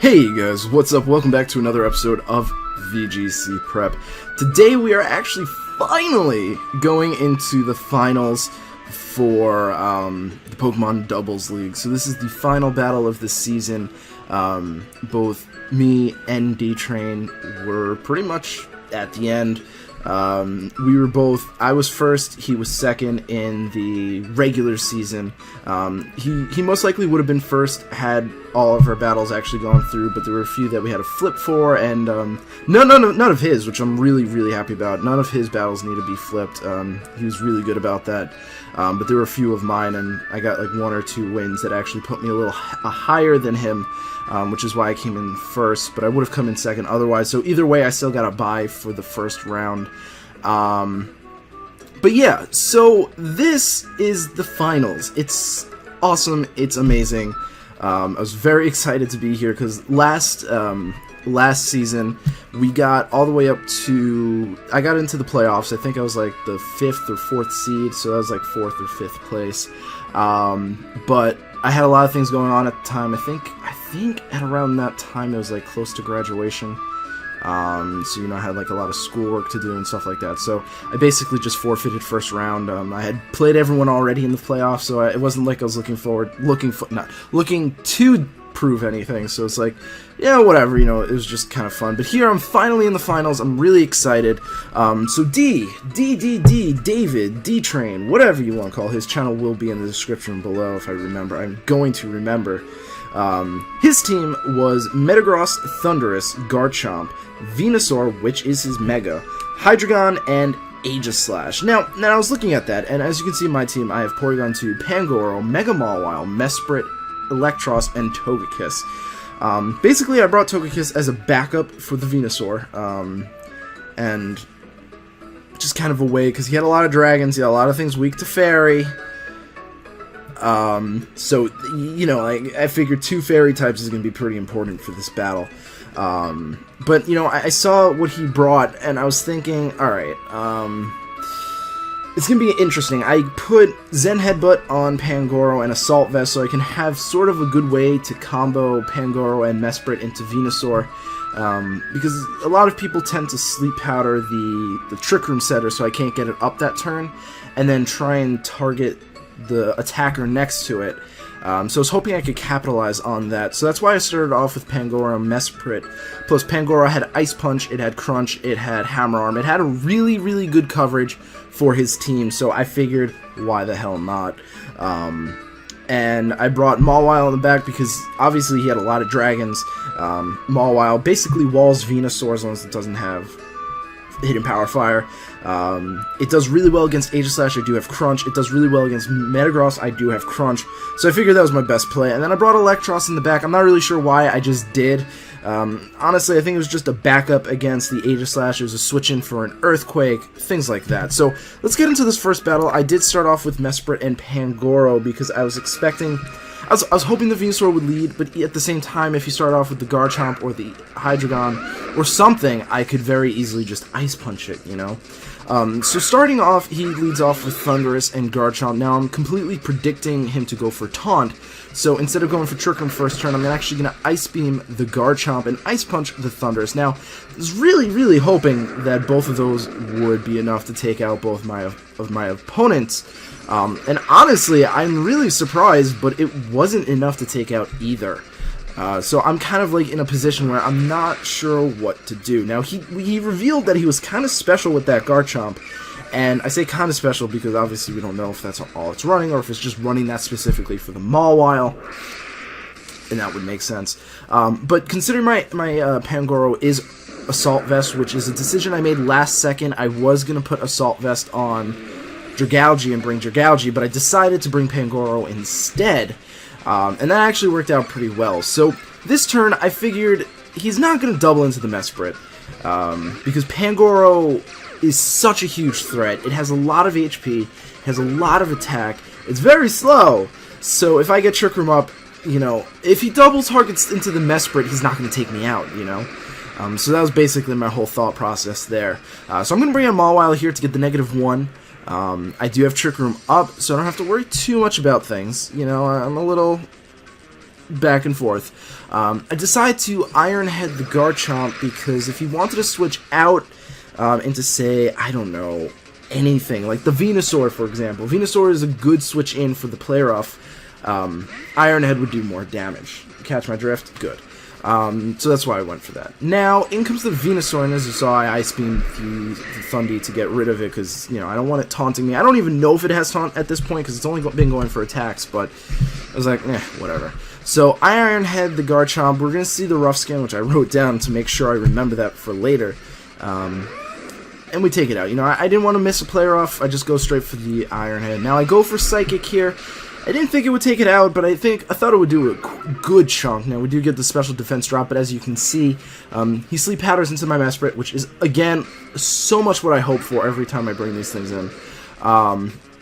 Hey guys, what's up? Welcome back to another episode of VGC Prep. Today we are actually finally going into the finals for the Pokemon Doubles League. So this is the final battle of the season. Both me and D-Train were pretty much at the end. I was first, he was second in the regular season. He most likely would have been first had all of our battles actually gone through, but there were a few that we had to flip for, and none of his, which I'm really happy about. None of his battles need to be flipped. He was really good about that. But there were a few of mine, and I got like 1 or 2 wins that actually put me a little higher than him, which is why I came in first, but I would have come in second otherwise. So either way, I still got a bye for the first round. But yeah, so this is the finals. It's awesome. It's amazing. I was very excited to be here because last season we got all the way up to, I got into the playoffs. I think I was like the 5th or 4th seed, so that was like 4th or 5th place. But I had a lot of things going on at the time. I think at around that time it was like close to graduation. So, you know, I had like a lot of schoolwork to do and stuff like that. So I basically just forfeited first round. I had played everyone already in the playoffs, so it wasn't like I was looking to prove anything. So it's like, yeah, whatever, you know, it was just kind of fun. But here I'm finally in the finals. I'm really excited. So David, D-Train, whatever you want to call his channel will be in the description below if I remember. I'm going to remember. His team was Metagross, Thundurus, Garchomp, Venusaur, which is his Mega, Hydreigon, and Aegislash. Now I was looking at that, and as you can see in my team, I have Porygon 2, Pangoro, Mega Mawile, Mesprit, Electros, and Togekiss. Basically, I brought Togekiss as a backup for the Venusaur, and just kind of a way, because he had a lot of dragons, he had a lot of things weak to Fairy. So, you know, I figured 2 fairy types is going to be pretty important for this battle. But, you know, I saw what he brought, and I was thinking, alright, it's going to be interesting. I put Zen Headbutt on Pangoro and Assault Vest so I can have sort of a good way to combo Pangoro and Mesprit into Venusaur. Because a lot of people tend to Sleep Powder the Trick Room Setter so I can't get it up that turn, and then try and target the attacker next to it. So I was hoping I could capitalize on that. So that's why I started off with Pangoro and Mesprit. Plus Pangoro had Ice Punch, it had Crunch, it had Hammer Arm. It had a really good coverage for his team, so I figured, why the hell not? And I brought Mawile in the back because obviously he had a lot of dragons. Mawile basically walls Venusaur as long as it doesn't have Hidden Power Fire. It does really well against Aegislash, I do have Crunch. It does really well against Metagross, I do have Crunch. So I figured that was my best play. And then I brought Electros in the back. I'm not really sure why, I just did. Honestly, I think it was just a backup against the Aegislash. It was a switch in for an Earthquake, things like that. So let's get into this first battle. I did start off with Mesprit and Pangoro because I was expecting... I was hoping the Venusaur would lead, but at the same time, if you start off with the Garchomp or the Hydreigon or something, I could very easily just Ice Punch it, you know? So starting off, he leads off with Thundurus and Garchomp. Now I'm completely predicting him to go for Taunt, so instead of going for Trick Room first turn, I'm actually going to Ice Beam the Garchomp and Ice Punch the Thundurus. Now, I was really hoping that both of those would be enough to take out both of my opponents. And honestly, I'm really surprised, but it wasn't enough to take out either. So I'm kind of like in a position where I'm not sure what to do. Now, he revealed that he was kind of special with that Garchomp, and I say kind of special because obviously we don't know if that's all it's running or if it's just running that specifically for the Mawile, and that would make sense. But considering my Pangoro is Assault Vest, which is a decision I made last second, I was going to put Assault Vest on Dragalge and bring Dragalge, but I decided to bring Pangoro instead, and that actually worked out pretty well. So this turn, I figured he's not going to double into the Mesprit, because Pangoro is such a huge threat. It has a lot of HP, has a lot of attack, it's very slow, so if I get Trick Room up, you know, if he double targets into the Mesprit, he's not going to take me out, you know? So that was basically my whole thought process there. So I'm going to bring in Mawile here to get the -1. I do have Trick Room up, so I don't have to worry too much about things. You know, I'm a little back and forth. I decided to Iron Head the Garchomp because if he wanted to switch out into, say, I don't know, anything, like the Venusaur, for example. Venusaur is a good switch in for the play rough. Iron Head would do more damage. Catch my drift? Good. So that's why I went for that. Now, in comes the Venusaur, and as you saw, I Ice Beam the Thundy to get rid of it, because, you know, I don't want it taunting me. I don't even know if it has taunt at this point, because it's only been going for attacks, but I was like, whatever. So, I Iron Head the Garchomp. We're going to see the Rough Skin, which I wrote down to make sure I remember that for later. And we take it out. You know, I didn't want to miss a play rough. I just go straight for the Iron Head. Now, I go for Psychic here. I didn't think it would take it out, but I thought it would do a good chunk. Now, we do get the special defense drop, but as you can see, he Sleep Powders into my Mesprit, which is, again, so much what I hope for every time I bring these things in.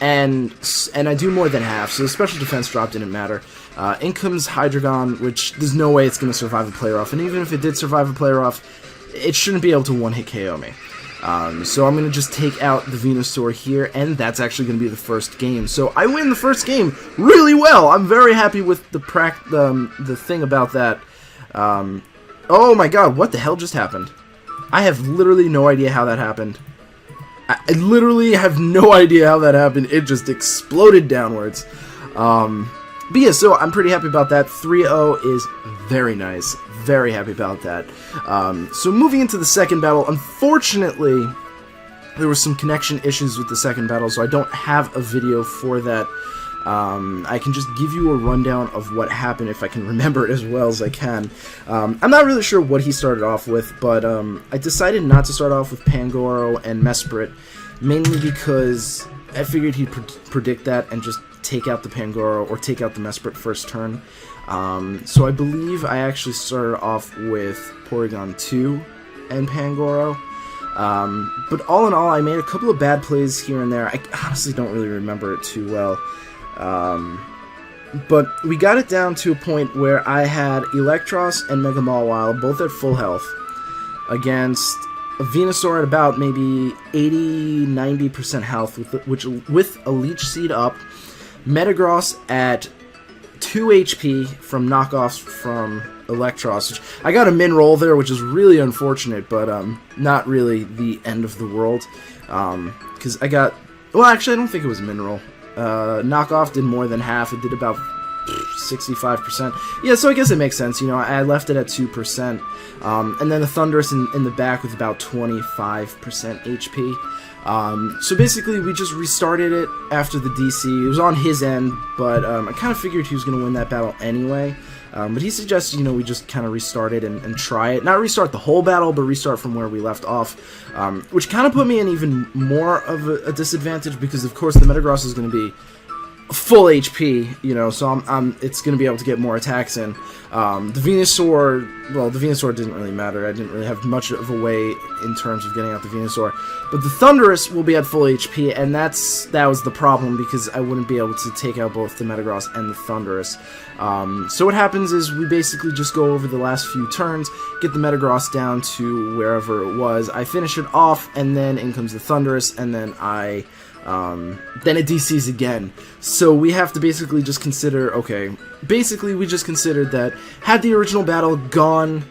And I do more than half, so the special defense drop didn't matter. In comes Hydreigon, which there's no way it's going to survive a play rough, and even if it did survive a play rough, it shouldn't be able to one-hit KO me. So I'm going to just take out the Venusaur here, and that's actually going to be the first game. So I win the first game really well. I'm very happy with the thing about that. Oh my god, what the hell just happened? I have literally no idea how that happened. I literally have no idea how that happened. It just exploded downwards. But yeah, so I'm pretty happy about that. 3-0 is very nice. Very happy about that. So moving into the second battle, unfortunately, there were some connection issues with the second battle, so I don't have a video for that. I can just give you a rundown of what happened if I can remember it as well as I can. I'm not really sure what he started off with, but I decided not to start off with Pangoro and Mesprit, mainly because I figured he'd predict that and just take out the Pangoro or take out the Mesprit first turn. So I believe I actually started off with Porygon 2 and Pangoro. But all in all, I made a couple of bad plays here and there. I honestly don't really remember it too well. But we got it down to a point where I had Electros and Mega Mawile both at full health against a Venusaur at about maybe 80-90% health with a Leech Seed up, Metagross at 2 HP from knockoffs from Electros, which I got a min roll there, which is really unfortunate, but not really the end of the world, because I got, well, actually I don't think it was a min roll. Knockoff did more than half. It did about 65%. Yeah, so I guess it makes sense. You know, I left it at 2%. And then the Thundurus in the back with about 25% HP. So basically, we just restarted it after the DC. It was on his end, but I kind of figured he was going to win that battle anyway. But he suggested, you know, we just kind of restart it and try it. Not restart the whole battle, but restart from where we left off. Which kind of put me in even more of a disadvantage because, of course, the Metagross is going to be full HP, you know, so it's going to be able to get more attacks in. The Venusaur, well, the Venusaur didn't really matter. I didn't really have much of a way in terms of getting out the Venusaur. But the Thundurus will be at full HP, and that was the problem because I wouldn't be able to take out both the Metagross and the Thundurus. So what happens is we basically just go over the last few turns, get the Metagross down to wherever it was. I finish it off, and then in comes the Thundurus, and then then it DCs again. So we have to basically just consider, okay, basically we just considered that had the original battle gone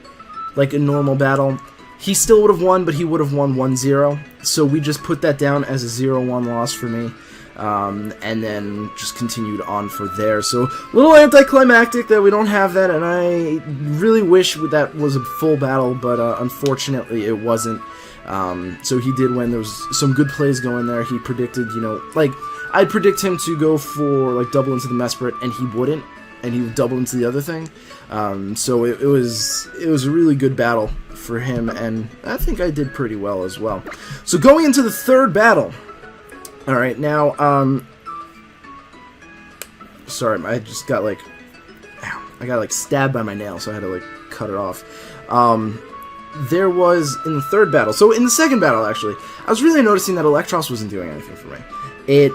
like a normal battle, he still would have won, but he would have won 1-0. So we just put that down as a 0-1 loss for me. And then just continued on for there. So a little anticlimactic that we don't have that, and I really wish that was a full battle, but unfortunately it wasn't. So he did win. There was some good plays going there. He predicted, you know, like, I'd predict him to go for, like, double into the Mesprit, and he wouldn't, and he would double into the other thing. So it was a really good battle for him, and I think I did pretty well as well. So going into the third battle. Alright, now, sorry, I just got, like, ow, I got, like, stabbed by my nail, so I had to, like, cut it off. There was, in the third battle, so in the second battle, actually, I was really noticing that Electros wasn't doing anything for me. It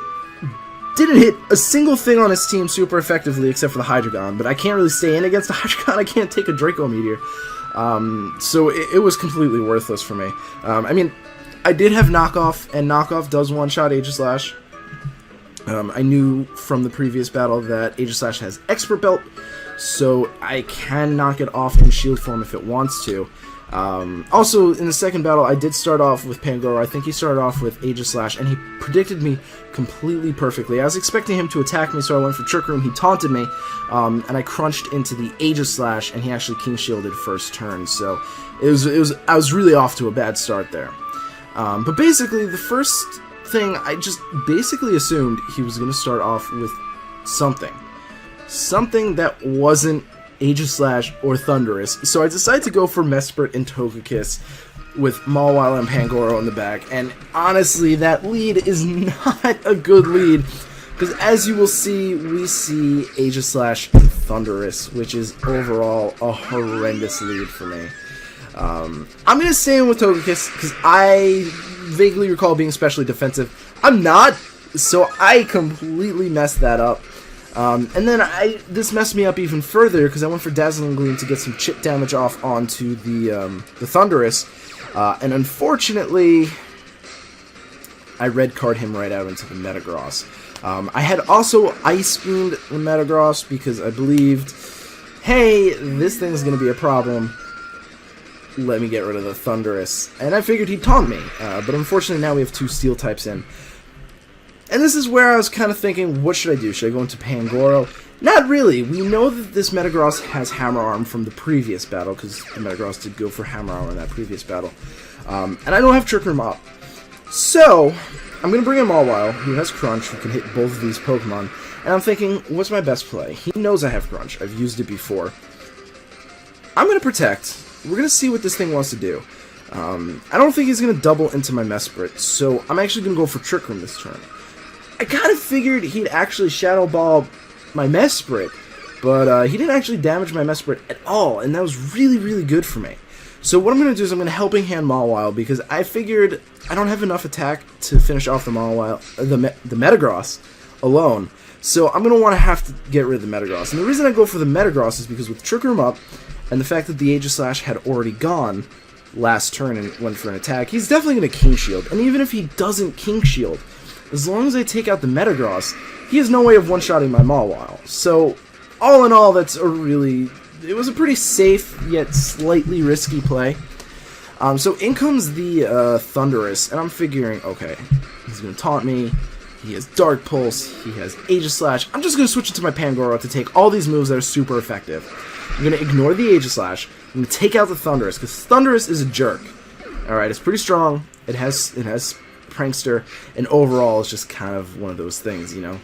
didn't hit a single thing on its team super effectively, except for the Hydreigon, but I can't really stay in against the Hydreigon. I can't take a Draco Meteor. So it was completely worthless for me. I mean, I did have Knockoff, and Knockoff does one-shot Aegislash. I knew from the previous battle that Aegislash has Expert Belt, so I can knock it off in shield form if it wants to. Also, in the second battle, I did start off with Pangoro. I think he started off with Aegislash, and he predicted me completely perfectly. I was expecting him to attack me, so I went for Trick Room. He taunted me, and I crunched into the Aegislash, and he actually King Shielded first turn. So I was really off to a bad start there. But basically, the first thing, I just basically assumed he was going to start off with something that wasn't Aegislash or Thunderous, so I decided to go for Mesprit and Togekiss with Mawile and Pangoro in the back, and honestly, that lead is not a good lead, because as you will see, we see Aegislash and Thunderous, which is overall a horrendous lead for me. I'm going to stay in with Togekiss, because I vaguely recall being especially defensive. I'm not, so I completely messed that up. And then this messed me up even further because I went for Dazzling Gleam to get some chip damage off onto the Thunderous, and unfortunately, I red card him right out into the Metagross. I had also Ice Beamed the Metagross because I believed, hey, this thing's gonna be a problem. Let me get rid of the Thunderous, and I figured he'd taunt me, but unfortunately now we have two Steel types in. And this is where I was kind of thinking, what should I do? Should I go into Pangoro? Not really. We know that this Metagross has Hammer Arm from the previous battle, because the Metagross did go for Hammer Arm in that previous battle. And I don't have Trick Room up. So, I'm going to bring in Mawile, who has Crunch, who can hit both of these Pokemon. And I'm thinking, what's my best play? He knows I have Crunch. I've used it before. I'm going to Protect. We're going to see what this thing wants to do. I don't think he's going to double into my Mesprit, so I'm actually going to go for Trick Room this turn. I kind of figured he'd actually Shadow Ball my Mesprit, but he didn't actually damage my Mesprit at all, and that was really, really good for me. So what I'm going to do is I'm going to Helping Hand Mawile, because I figured I don't have enough attack to finish off the Mawile, the Metagross alone, so I'm going to want to have to get rid of the Metagross. And the reason I go for the Metagross is because with Trick Room up, and the fact that the Aegislash had already gone last turn and went for an attack, he's definitely going to King Shield, and even if he doesn't King Shield, as long as I take out the Metagross, he has no way of one-shotting my Mawile. So, all in all, it was a pretty safe, yet slightly risky play. So in comes the Thunderous, and I'm figuring, okay, he's going to taunt me, he has Dark Pulse, he has Aegislash. I'm just going to switch it to my Pangoro to take all these moves that are super effective. I'm going to ignore the Aegislash, I'm going to take out the Thunderous, because Thunderous is a jerk. Alright, it's pretty strong, it has Prankster, and overall it's just kind of one of those things, you know.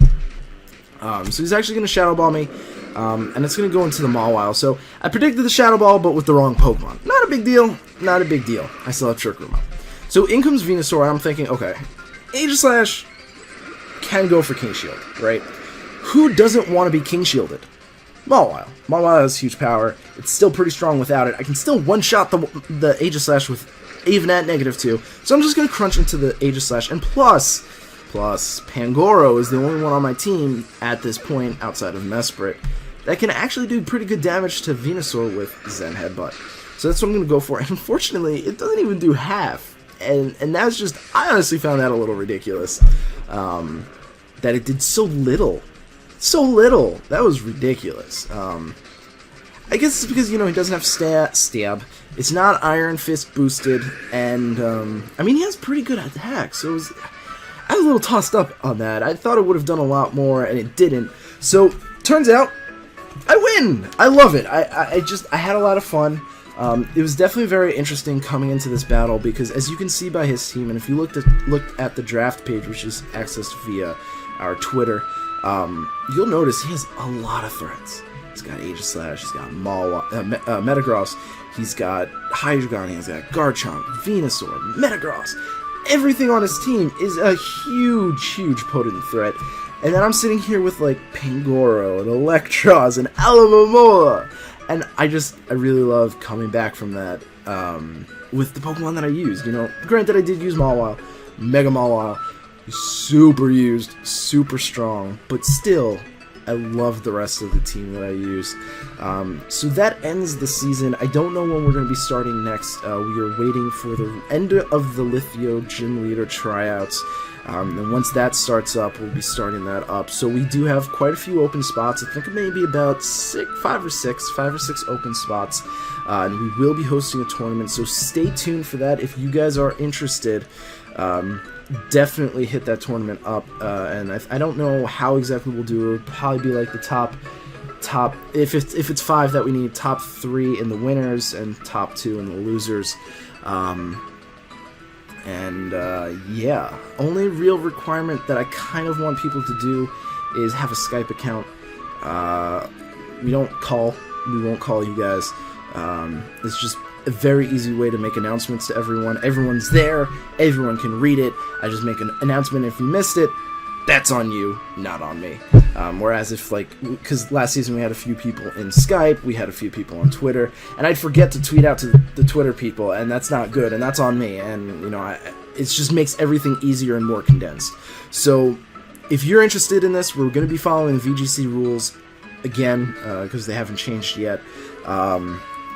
So he's actually going to Shadow Ball me, and it's going to go into the Mawile. So I predicted the Shadow Ball, but with the wrong Pokemon. Not a big deal, not a big deal. I still have Trick Room up. So in comes Venusaur, and I'm thinking, okay, Aegislash can go for King Shield, right? Who doesn't want to be King Shielded? Mawile. Mawile has huge power. It's still pretty strong without it. I can still one-shot the Aegislash with even at -2, so I'm just going to crunch into the Aegislash, and plus Pangoro is the only one on my team at this point, outside of Mesprit, that can actually do pretty good damage to Venusaur with Zen Headbutt. So that's what I'm going to go for, and unfortunately, it doesn't even do half, and that's just, I honestly found that a little ridiculous, that it did so little. So little! That was ridiculous. I guess it's because, you know, he doesn't have Stab. It's not Iron Fist boosted, and, I mean, he has pretty good attacks, so I was a little tossed up on that. I thought it would have done a lot more, and it didn't. So, turns out, I win! I love it. I had a lot of fun. It was definitely very interesting coming into this battle, because as you can see by his team, and if you looked at the draft page, which is accessed via our Twitter, you'll notice he has a lot of threats. He's got Aegislash, he's got Metagross, he's got Hydreigon, he's got Garchomp, Venusaur, Metagross. Everything on his team is a huge, huge potent threat. And then I'm sitting here with, like, Pangoro and Electros and Alomomola. And I really love coming back from that with the Pokemon that I used. You know, granted, I did use Mawile, Mega Mawile. Super used, super strong, but still, I love the rest of the team that I use. So that ends the season. I don't know when we're going to be starting next. We are waiting for the end of the Lithio Gym Leader tryouts. And once that starts up, we'll be starting that up. So we do have quite a few open spots. I think maybe about 5 or 6 open spots. And we will be hosting a tournament, so stay tuned for that. If you guys are interested, definitely hit that tournament up. And I don't know how exactly we'll do it. It'll probably be like the top if it's 5 that we need, top 3 in the winners and top 2 in the losers. Yeah, only real requirement that I kind of want people to do is have a Skype account. We won't call you guys. It's just a very easy way to make announcements to everyone. Everyone's there, everyone can read it. I just make an announcement. If you missed it, that's on you, not on me. Whereas if, like, because last season we had a few people in Skype, we had a few people on Twitter, and I'd forget to tweet out to the Twitter people, and that's not good, and that's on me, and, you know, it just makes everything easier and more condensed. So, if you're interested in this, we're going to be following the VGC rules again, because they haven't changed yet.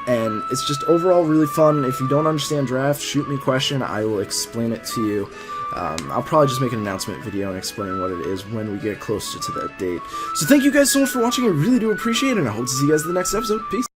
And it's just overall really fun. If you don't understand draft, shoot me a question. I will explain it to you. I'll probably just make an announcement video and explain what it is when we get closer to that date. So thank you guys so much for watching. I really do appreciate it, and I hope to see you guys in the next episode. Peace.